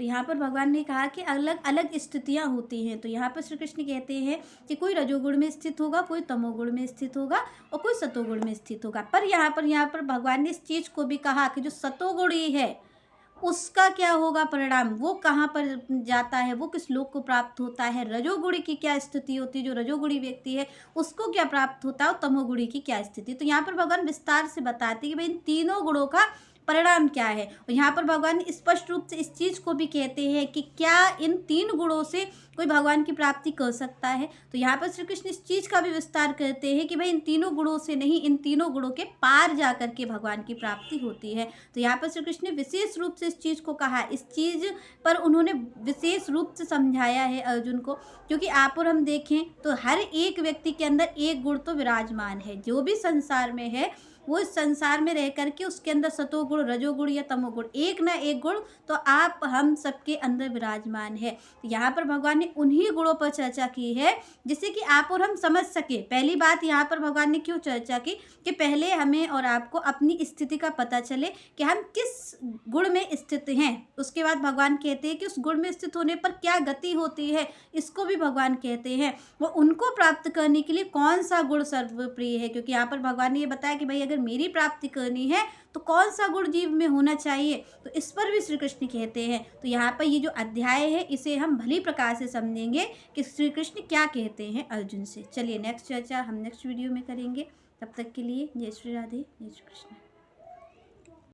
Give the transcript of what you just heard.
तो यहाँ पर भगवान ने कहा कि अलग अलग स्थितियाँ होती हैं। तो यहाँ पर श्री कृष्ण कहते हैं कि कोई रजोगुण में स्थित होगा, कोई तमोगुण में स्थित होगा और कोई सतोगुण में स्थित होगा। पर यहाँ पर भगवान ने इस चीज़ को भी कहा कि जो सतोगुणी है उसका क्या होगा परिणाम, वो कहाँ पर जाता है, वो किस लोक को प्राप्त होता है, रजोगुणी की क्या स्थिति होती है, जो रजोगुणी व्यक्ति है उसको क्या प्राप्त होता है और तमोगुणी की क्या स्थिति। तो यहाँ पर भगवान विस्तार से बताते हैं कि भाई इन तीनों गुणों का परिणाम क्या है। और यहाँ पर भगवान स्पष्ट रूप से इस चीज़ को भी कहते हैं कि क्या इन 3 गुणों से कोई भगवान की प्राप्ति कर सकता है। तो यहाँ पर श्री कृष्ण इस चीज़ का भी विस्तार करते हैं कि भाई इन तीनों गुणों से नहीं, इन तीनों गुणों के पार जा कर के भगवान की प्राप्ति होती है। तो यहाँ पर श्री कृष्ण ने विशेष रूप से इस चीज़ को कहा, इस चीज़ पर उन्होंने विशेष रूप से समझाया है अर्जुन को, क्योंकि आप और हम देखें तो हर एक व्यक्ति के अंदर एक गुण तो विराजमान है। जो भी संसार में है वो इस संसार में रह करके उसके अंदर सतोगुण, रजोगुण या तमोगुण एक ना एक गुण तो आप हम सबके अंदर विराजमान है। तो यहाँ पर भगवान ने उन्हीं गुणों पर चर्चा की है जिससे कि आप और हम समझ सके। पहली बात यहाँ पर भगवान ने क्यों चर्चा की कि पहले हमें और आपको अपनी स्थिति का पता चले कि हम किस गुण में स्थित हैं। उसके बाद भगवान कहते हैं कि उस गुण में स्थित होने पर क्या गति होती है, इसको भी भगवान कहते हैं। वो उनको प्राप्त करने के लिए कौन सा गुण सर्वप्रिय है, क्योंकि यहाँ पर भगवान ने ये बताया कि भाई अगर मेरी प्राप्ति करनी है तो कौन सा गुण जीव में होना चाहिए, तो इस पर भी श्री कृष्ण कहते हैं। तो यहाँ पर ये जो अध्याय है इसे हम भली प्रकार से समझेंगे कि श्री कृष्ण क्या कहते हैं अर्जुन से। चलिए नेक्स्ट चर्चा हम नेक्स्ट वीडियो में करेंगे। तब तक के लिए जय श्री राधे, जय श्री कृष्ण।